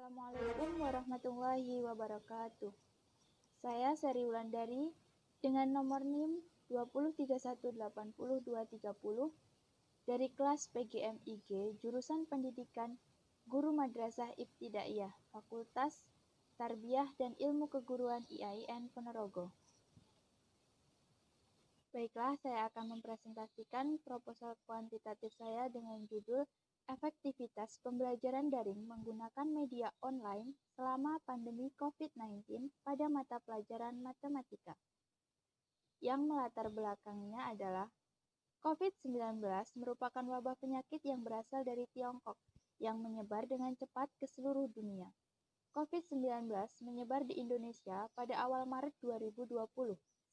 Assalamualaikum warahmatullahi wabarakatuh. Saya Seri Wulandari dengan nomor NIM 203180230 dari kelas PGMIG jurusan Pendidikan Guru Madrasah Ibtidaiyah Fakultas Tarbiyah dan Ilmu Keguruan IAIN Ponorogo. Baiklah, saya akan mempresentasikan proposal kuantitatif saya dengan judul Efektivitas pembelajaran daring menggunakan media online selama pandemi COVID-19 pada mata pelajaran matematika. Yang melatar belakangnya adalah COVID-19 merupakan wabah penyakit yang berasal dari Tiongkok yang menyebar dengan cepat ke seluruh dunia. COVID-19 menyebar di Indonesia pada awal Maret 2020.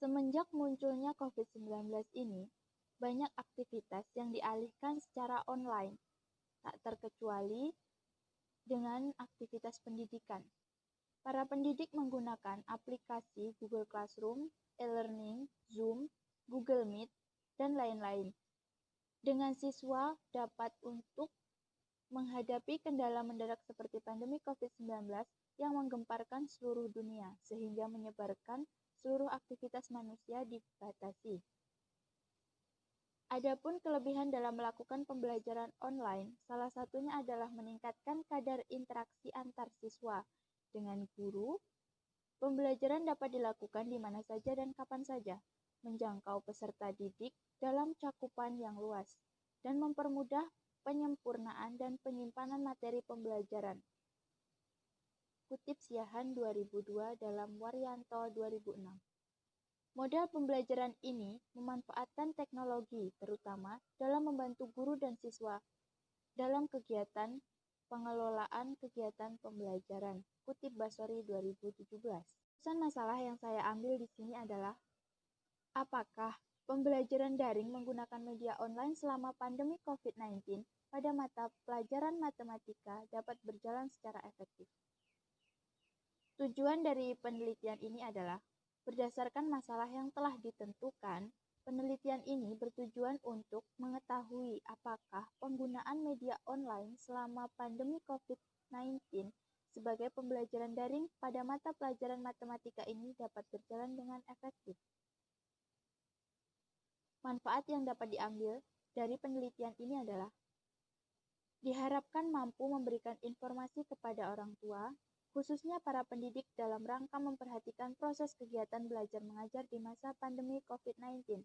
Semenjak munculnya COVID-19 ini, banyak aktivitas yang dialihkan secara online, tak terkecuali dengan aktivitas pendidikan. Para pendidik menggunakan aplikasi Google Classroom, e-learning, Zoom, Google Meet, dan lain-lain. Dengan siswa dapat untuk menghadapi kendala mendadak seperti pandemi COVID-19 yang menggemparkan seluruh dunia, sehingga menyebarkan seluruh aktivitas manusia dibatasi. Adapun kelebihan dalam melakukan pembelajaran online, salah satunya adalah meningkatkan kadar interaksi antar siswa dengan guru. Pembelajaran dapat dilakukan di mana saja dan kapan saja, menjangkau peserta didik dalam cakupan yang luas, dan mempermudah penyempurnaan dan penyimpanan materi pembelajaran. Kutip Siahan 2002 dalam Waryanto 2006. Model pembelajaran ini memanfaatkan teknologi, terutama dalam membantu guru dan siswa dalam kegiatan pengelolaan kegiatan pembelajaran. Kutip Basori 2017. Pesan masalah yang saya ambil di sini adalah, apakah pembelajaran daring menggunakan media online selama pandemi COVID-19 pada mata pelajaran matematika dapat berjalan secara efektif? Tujuan dari penelitian ini adalah berdasarkan masalah yang telah ditentukan, penelitian ini bertujuan untuk mengetahui apakah penggunaan media online selama pandemi COVID-19 sebagai pembelajaran daring pada mata pelajaran matematika ini dapat berjalan dengan efektif. Manfaat yang dapat diambil dari penelitian ini adalah diharapkan mampu memberikan informasi kepada orang tua, khususnya para pendidik dalam rangka memperhatikan proses kegiatan belajar mengajar di masa pandemi COVID-19,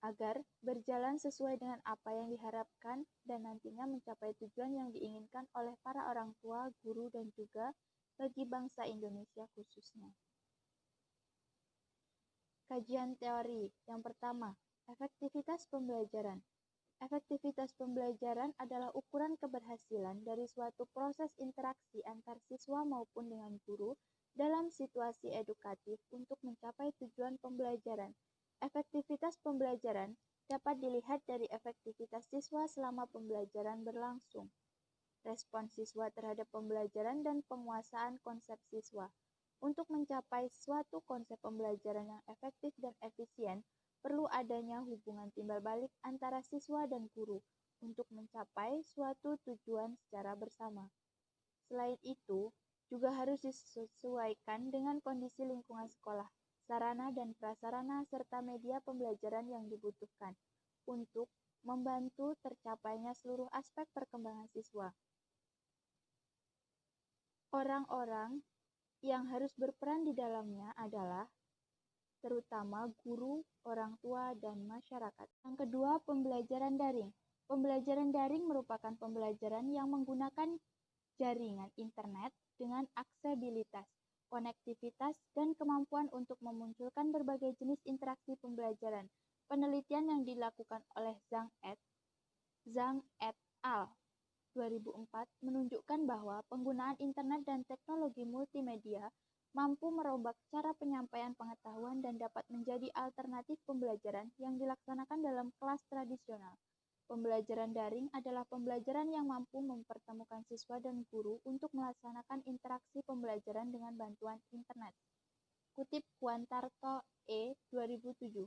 agar berjalan sesuai dengan apa yang diharapkan dan nantinya mencapai tujuan yang diinginkan oleh para orang tua, guru, dan juga bagi bangsa Indonesia khususnya. Kajian teori yang pertama, efektivitas pembelajaran. Efektivitas pembelajaran adalah ukuran keberhasilan dari suatu proses interaksi antar siswa maupun dengan guru dalam situasi edukatif untuk mencapai tujuan pembelajaran. Efektivitas pembelajaran dapat dilihat dari efektivitas siswa selama pembelajaran berlangsung, respon siswa terhadap pembelajaran dan penguasaan konsep siswa. Untuk mencapai suatu konsep pembelajaran yang efektif dan efisien, perlu adanya hubungan timbal balik antara siswa dan guru untuk mencapai suatu tujuan secara bersama. Selain itu, juga harus disesuaikan dengan kondisi lingkungan sekolah, sarana dan prasarana serta media pembelajaran yang dibutuhkan untuk membantu tercapainya seluruh aspek perkembangan siswa. Orang-orang yang harus berperan di dalamnya adalah terutama guru, orang tua, dan masyarakat. Yang kedua, pembelajaran daring. Pembelajaran daring merupakan pembelajaran yang menggunakan jaringan internet dengan aksesibilitas, konektivitas, dan kemampuan untuk memunculkan berbagai jenis interaksi pembelajaran. Penelitian yang dilakukan oleh Zhang et al. 2004 menunjukkan bahwa penggunaan internet dan teknologi multimedia mampu merombak cara penyampaian pengetahuan dan dapat menjadi alternatif pembelajaran yang dilaksanakan dalam kelas tradisional. Pembelajaran daring adalah pembelajaran yang mampu mempertemukan siswa dan guru untuk melaksanakan interaksi pembelajaran dengan bantuan internet. Kutip Kuantarto E. 2007.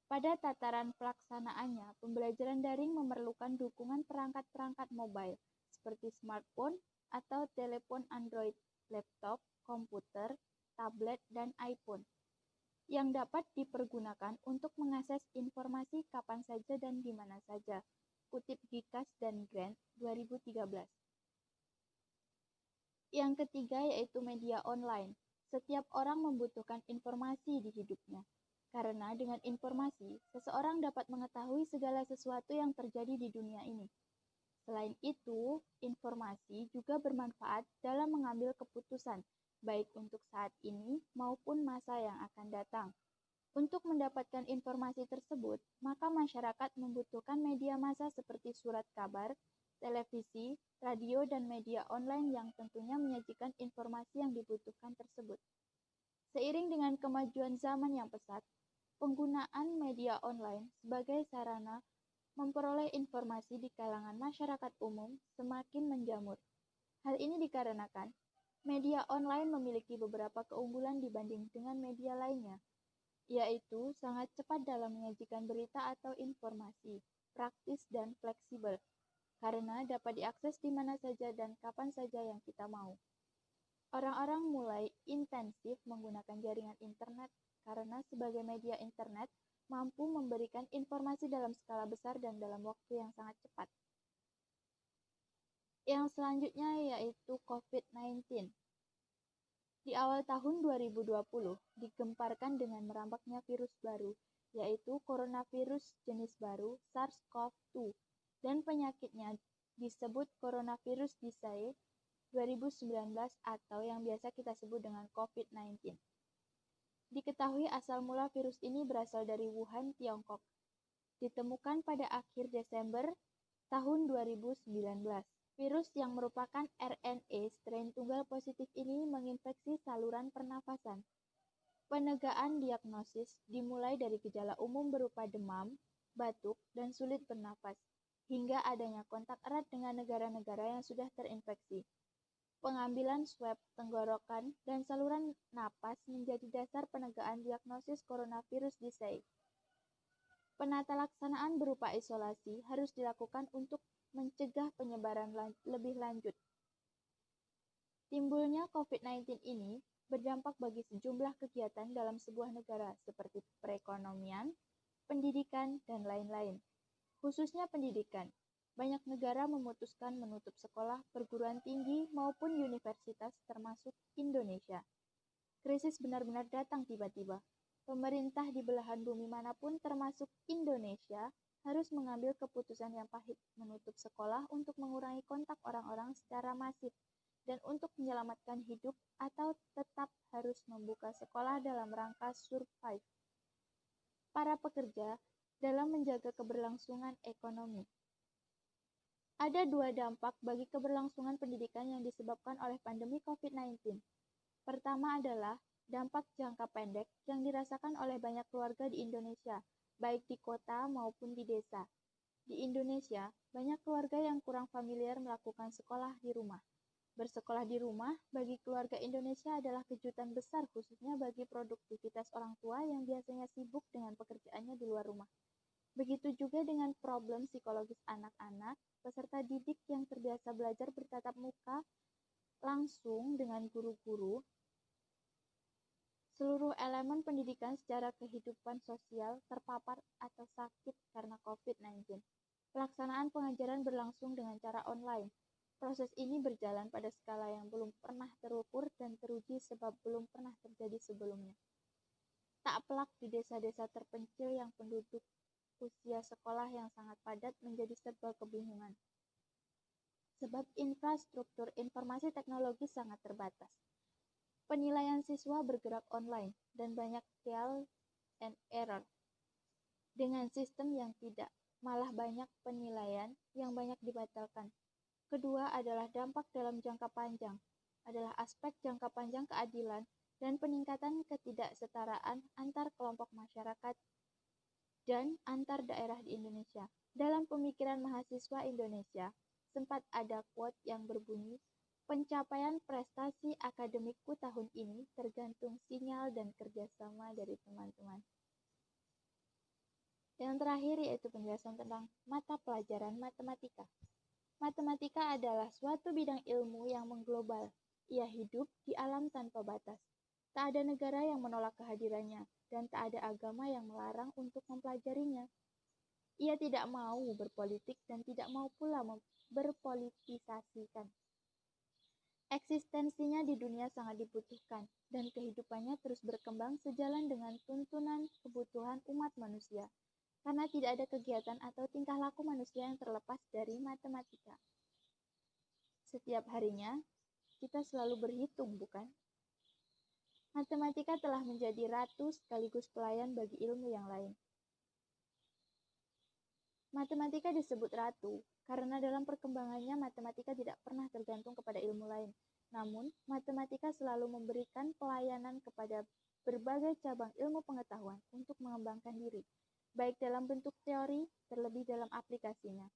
Pada tataran pelaksanaannya, pembelajaran daring memerlukan dukungan perangkat-perangkat mobile seperti smartphone, atau telepon Android, laptop, komputer, tablet, dan iPhone, yang dapat dipergunakan untuk mengakses informasi kapan saja dan di mana saja. Kutip Gikas dan Grant 2013. Yang ketiga yaitu media online. Setiap orang membutuhkan informasi di hidupnya. Karena dengan informasi, seseorang dapat mengetahui segala sesuatu yang terjadi di dunia ini. Selain itu, informasi juga bermanfaat dalam mengambil keputusan, baik untuk saat ini maupun masa yang akan datang. Untuk mendapatkan informasi tersebut, maka masyarakat membutuhkan media massa seperti surat kabar, televisi, radio, dan media online yang tentunya menyajikan informasi yang dibutuhkan tersebut. Seiring dengan kemajuan zaman yang pesat, penggunaan media online sebagai sarana memperoleh informasi di kalangan masyarakat umum semakin menjamur. Hal ini dikarenakan media online memiliki beberapa keunggulan dibanding dengan media lainnya, yaitu sangat cepat dalam menyajikan berita atau informasi, praktis dan fleksibel, karena dapat diakses di mana saja dan kapan saja yang kita mau. Orang-orang mulai intensif menggunakan jaringan internet karena sebagai media internet mampu memberikan informasi dalam skala besar dan dalam waktu yang sangat cepat. Yang selanjutnya yaitu COVID-19. Di awal tahun 2020, digemparkan dengan merambatnya virus baru, yaitu coronavirus jenis baru SARS-CoV-2, dan penyakitnya disebut coronavirus disease 2019 atau yang biasa kita sebut dengan COVID-19. Diketahui asal mula virus ini berasal dari Wuhan, Tiongkok. Ditemukan pada akhir Desember tahun 2019. Virus yang merupakan RNA strain tunggal positif ini menginfeksi saluran pernafasan. Penegaan diagnosis dimulai dari gejala umum berupa demam, batuk, dan sulit bernafas, hingga adanya kontak erat dengan negara-negara yang sudah terinfeksi. Pengambilan swab tenggorokan dan saluran napas menjadi dasar penegaan diagnosis coronavirus disease. Penata laksanaan berupa isolasi harus dilakukan untuk mencegah penyebaran lebih lanjut. Timbulnya COVID-19 ini berdampak bagi sejumlah kegiatan dalam sebuah negara seperti perekonomian, pendidikan, dan lain-lain. Khususnya pendidikan, banyak negara memutuskan menutup sekolah perguruan tinggi maupun universitas termasuk Indonesia. Krisis benar-benar datang tiba-tiba. Pemerintah di belahan bumi manapun termasuk Indonesia harus mengambil keputusan yang pahit menutup sekolah untuk mengurangi kontak orang-orang secara masif dan untuk menyelamatkan hidup atau tetap harus membuka sekolah dalam rangka survive para pekerja dalam menjaga keberlangsungan ekonomi. Ada dua dampak bagi keberlangsungan pendidikan yang disebabkan oleh pandemi COVID-19. Pertama adalah dampak jangka pendek yang dirasakan oleh banyak keluarga di Indonesia, baik di kota maupun di desa. Di Indonesia, banyak keluarga yang kurang familiar melakukan sekolah di rumah. Bersekolah di rumah bagi keluarga Indonesia adalah kejutan besar khususnya bagi produktivitas orang tua yang biasanya sibuk dengan pekerjaannya di luar rumah. Begitu juga dengan problem psikologis anak-anak, peserta didik yang terbiasa belajar bertatap muka langsung dengan guru-guru. Seluruh elemen pendidikan secara kehidupan sosial terpapar atau sakit karena COVID-19. Pelaksanaan pengajaran berlangsung dengan cara online. Proses ini berjalan pada skala yang belum pernah terukur dan teruji sebab belum pernah terjadi sebelumnya. Tak pelak di desa-desa terpencil yang penduduk usia sekolah yang sangat padat menjadi serba kebingungan. Sebab infrastruktur informasi teknologi sangat terbatas. Penilaian siswa bergerak online dan banyak trial and error. Dengan sistem yang tidak, malah banyak penilaian yang banyak dibatalkan. Kedua adalah dampak dalam jangka panjang, adalah aspek jangka panjang keadilan dan peningkatan ketidaksetaraan antar kelompok masyarakat dan antar daerah di Indonesia. Dalam pemikiran mahasiswa Indonesia, sempat ada quote yang berbunyi, pencapaian prestasi akademikku tahun ini tergantung sinyal dan kerjasama dari teman-teman. Yang terakhir yaitu penjelasan tentang mata pelajaran matematika. Matematika adalah suatu bidang ilmu yang mengglobal. Ia hidup di alam tanpa batas. Tak ada negara yang menolak kehadirannya, dan tak ada agama yang melarang untuk mempelajarinya. Ia tidak mau berpolitik dan tidak mau pula berpolitisasikan. Eksistensinya di dunia sangat dibutuhkan, dan kehidupannya terus berkembang sejalan dengan tuntunan kebutuhan umat manusia. Karena tidak ada kegiatan atau tingkah laku manusia yang terlepas dari matematika. Setiap harinya, kita selalu berhitung, bukan? Matematika telah menjadi ratu sekaligus pelayan bagi ilmu yang lain. Matematika disebut ratu, karena dalam perkembangannya matematika tidak pernah tergantung kepada ilmu lain. Namun, matematika selalu memberikan pelayanan kepada berbagai cabang ilmu pengetahuan untuk mengembangkan diri, baik dalam bentuk teori, terlebih dalam aplikasinya.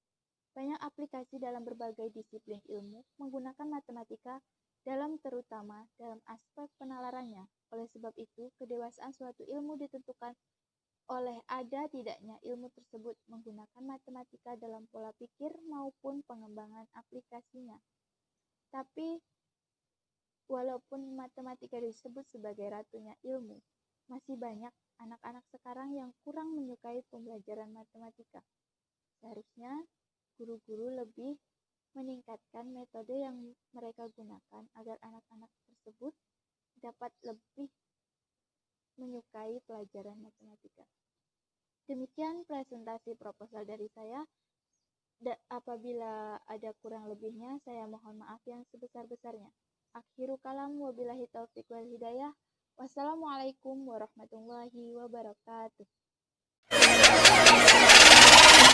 Banyak aplikasi dalam berbagai disiplin ilmu menggunakan matematika terutama dalam aspek penalarannya. Oleh sebab itu, kedewasaan suatu ilmu ditentukan oleh ada tidaknya ilmu tersebut menggunakan matematika dalam pola pikir maupun pengembangan aplikasinya. Tapi, walaupun matematika disebut sebagai ratunya ilmu, masih banyak anak-anak sekarang yang kurang menyukai pembelajaran matematika. Seharusnya guru-guru lebih meningkatkan metode yang mereka gunakan agar anak-anak tersebut dapat lebih menyukai pelajaran matematika. Demikian presentasi proposal dari saya. Apabila ada kurang lebihnya, saya mohon maaf yang sebesar-besarnya. Akhiru kalam wabillahi taufiq wal hidayah. Wassalamualaikum warahmatullahi wabarakatuh.